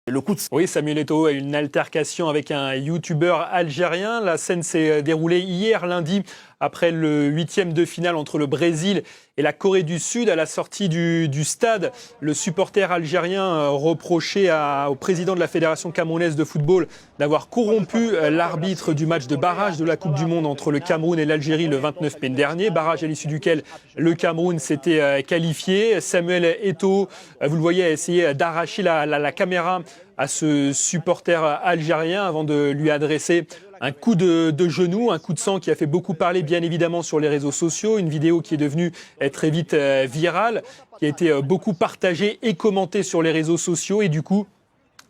Le coup de... Oui, Samuel Eto'o a eu une altercation avec un youtubeur algérien. La scène s'est déroulée hier lundi après le 8e de finale entre le Brésil et la Corée du Sud. À la sortie du stade, le supporter algérien reprochait au président de la Fédération camerounaise de football d'avoir corrompu l'arbitre du match de barrage de la Coupe du Monde entre le Cameroun et l'Algérie le 29 mai dernier. Barrage à l'issue duquel le Cameroun s'était qualifié. Samuel Eto'o, vous le voyez, a essayé d'arracher la caméra à ce supporter algérien avant de lui adresser un coup de genou, un coup de sang qui a fait beaucoup parler bien évidemment sur les réseaux sociaux, une vidéo qui est devenue très vite virale, qui a été beaucoup partagée et commentée sur les réseaux sociaux et du coup,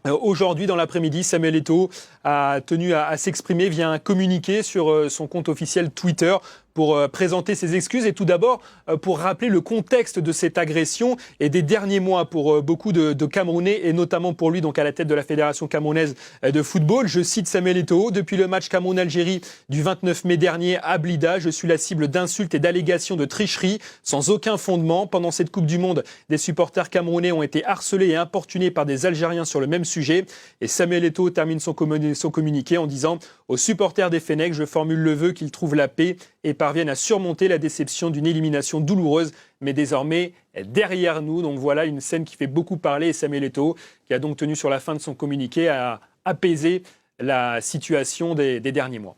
aujourd'hui, dans l'après-midi, Samuel Eto'o a tenu à s'exprimer via un communiqué sur son compte officiel Twitter pour présenter ses excuses et tout d'abord pour rappeler le contexte de cette agression et des derniers mois pour beaucoup de Camerounais et notamment pour lui donc à la tête de la Fédération camerounaise de football. Je cite Samuel Eto'o: depuis le match Cameroun-Algérie du 29 mai dernier à Blida, je suis la cible d'insultes et d'allégations de tricherie sans aucun fondement. Pendant cette Coupe du Monde, des supporters camerounais ont été harcelés et importunés par des Algériens sur le même sujet. Et Samuel Eto'o termine son communiqué en disant: aux supporters des Fennecs, je formule le vœu qu'ils trouvent la paix et parviennent à surmonter la déception d'une élimination douloureuse, mais désormais derrière nous. Donc voilà une scène qui fait beaucoup parler et Samuel Eto'o qui a donc tenu sur la fin de son communiqué à apaiser la situation des derniers mois.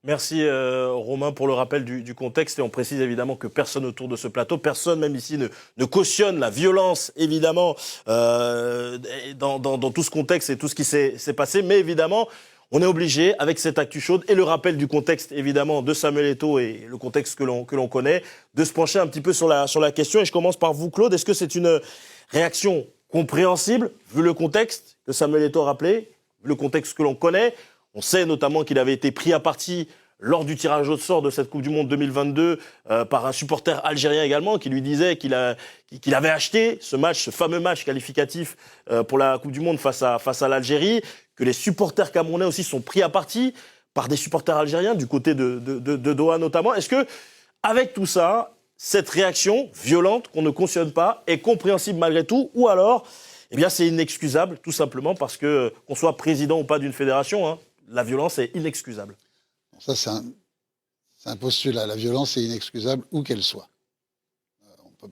Merci Romain pour le rappel du contexte et on précise évidemment que personne autour de ce plateau, personne même ici ne cautionne la violence évidemment dans tout ce contexte et tout ce qui s'est passé, mais évidemment on est obligé avec cette actu chaude et le rappel du contexte évidemment de Samuel Eto'o et le contexte que l'on connaît, de se pencher un petit peu sur la question et je commence par vous Claude, est-ce que c'est une réaction compréhensible vu le contexte que Samuel Eto'o a rappelé, vu le contexte que l'on connaît? On sait notamment qu'il avait été pris à partie lors du tirage au sort de cette Coupe du Monde 2022 par un supporter algérien également qui lui disait qu'il avait acheté ce match, ce fameux match qualificatif pour la Coupe du Monde face à l'Algérie, que les supporters camerounais aussi sont pris à partie par des supporters algériens du côté de Doha notamment. Est-ce que, avec tout ça, cette réaction violente qu'on ne cautionne pas est compréhensible malgré tout ou alors, eh bien, c'est inexcusable tout simplement parce que qu'on soit président ou pas d'une fédération, hein, la violence est inexcusable. Ça, c'est un postulat. La violence est inexcusable où qu'elle soit.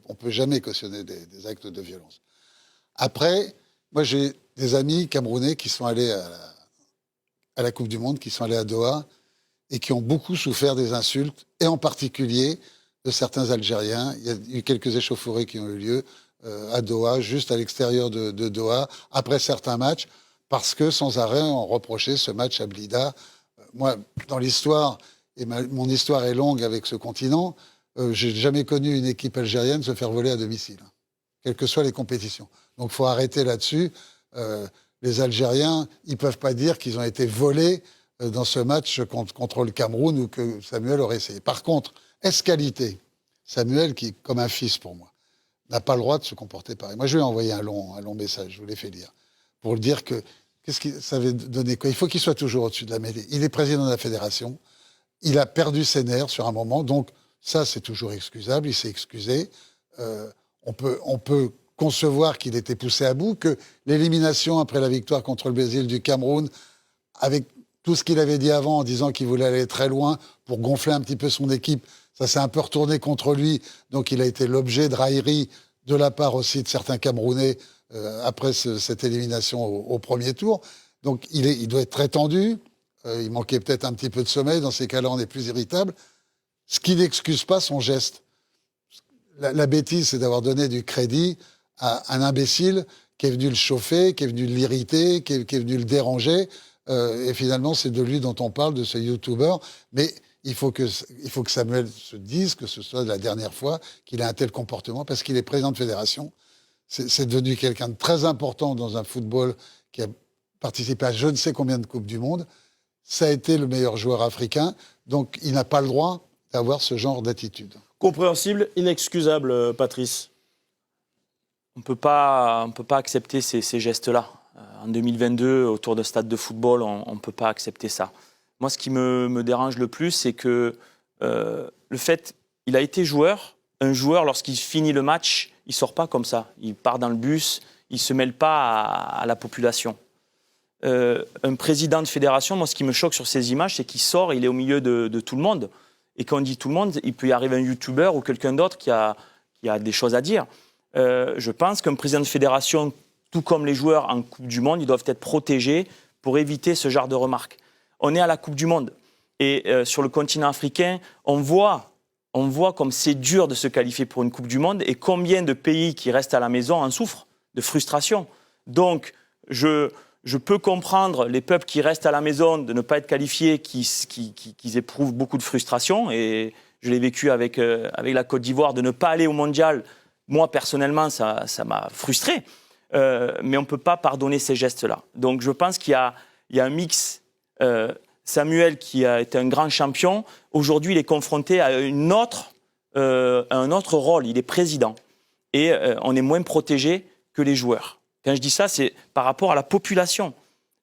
On peut jamais cautionner des actes de violence. Après, moi, j'ai des amis camerounais qui sont allés à la Coupe du Monde, qui sont allés à Doha et qui ont beaucoup souffert des insultes, et en particulier de certains Algériens. Il y a eu quelques échauffourées qui ont eu lieu à Doha, juste à l'extérieur de Doha, après certains matchs, parce que sans arrêt, on reprochait ce match à Blida. Moi, dans l'histoire, et mon histoire est longue avec ce continent, j'ai jamais connu une équipe algérienne se faire voler à domicile, quelles que soient les compétitions. Donc, il faut arrêter là-dessus. Les Algériens, ils peuvent pas dire qu'ils ont été volés dans ce match contre le Cameroun ou que Samuel aurait essayé. Par contre, qualité, Samuel, qui est comme un fils pour moi, n'a pas le droit de se comporter pareil. Moi, je lui ai envoyé un long message, je vous l'ai fait lire, pour le dire que ça avait donné quoi? Il faut qu'il soit toujours au-dessus de la mêlée. Il est président de la fédération. Il a perdu ses nerfs sur un moment. Donc, ça, c'est toujours excusable. Il s'est excusé. On peut concevoir qu'il était poussé à bout, que l'élimination après la victoire contre le Brésil du Cameroun, avec tout ce qu'il avait dit avant en disant qu'il voulait aller très loin pour gonfler un petit peu son équipe, ça s'est un peu retourné contre lui. Donc, il a été l'objet de railleries de la part aussi de certains Camerounais après cette élimination au premier tour. Donc, il doit être très tendu. Il manquait peut-être un petit peu de sommeil. Dans ces cas-là, on est plus irritable. Ce qui n'excuse pas son geste. La bêtise, c'est d'avoir donné du crédit à un imbécile qui est venu le chauffer, qui est venu l'irriter, qui est venu le déranger. Et finalement, c'est de lui dont on parle, de ce YouTuber. Mais il faut que Samuel se dise que ce soit la dernière fois qu'il a un tel comportement, parce qu'il est président de fédération. C'est devenu quelqu'un de très important dans un football qui a participé à je ne sais combien de Coupes du Monde. Ça a été le meilleur joueur africain. Donc, il n'a pas le droit d'avoir ce genre d'attitude. Compréhensible, inexcusable, Patrice. On ne peut pas accepter ces gestes-là. En 2022, autour d'un stade de football, on ne peut pas accepter ça. Moi, ce qui me dérange le plus, c'est que le fait qu'il a été joueur. Un joueur, lorsqu'il finit le match, il ne sort pas comme ça. Il part dans le bus, il ne se mêle pas à la population. un président de fédération, moi, ce qui me choque sur ces images, c'est qu'il sort, il est au milieu de tout le monde. Et quand on dit tout le monde, il peut y arriver un youtubeur ou quelqu'un d'autre qui a des choses à dire. Je pense qu'un président de fédération, tout comme les joueurs en Coupe du Monde, ils doivent être protégés pour éviter ce genre de remarques. On est à la Coupe du Monde. Et sur le continent africain, on voit comme c'est dur de se qualifier pour une Coupe du Monde et combien de pays qui restent à la maison en souffrent de frustration. Donc, je peux comprendre les peuples qui restent à la maison de ne pas être qualifiés, qu'ils éprouvent beaucoup de frustration. Et je l'ai vécu avec la Côte d'Ivoire, de ne pas aller au Mondial. Moi, personnellement, ça m'a frustré. Mais on ne peut pas pardonner ces gestes-là. Donc, je pense qu'il y a un mix. Samuel, qui a été un grand champion, aujourd'hui, il est confronté à un autre rôle. Il est président. Et on est moins protégé que les joueurs. Quand je dis ça, c'est par rapport à la population.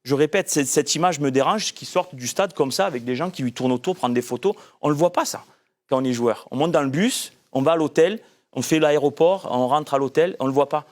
Je répète, cette image me dérange, qui sortent du stade comme ça, avec des gens qui lui tournent autour, prendre des photos. On ne le voit pas, ça, quand on est joueur. On monte dans le bus, on va à l'hôtel, on fait l'aéroport, on rentre à l'hôtel, on ne le voit pas.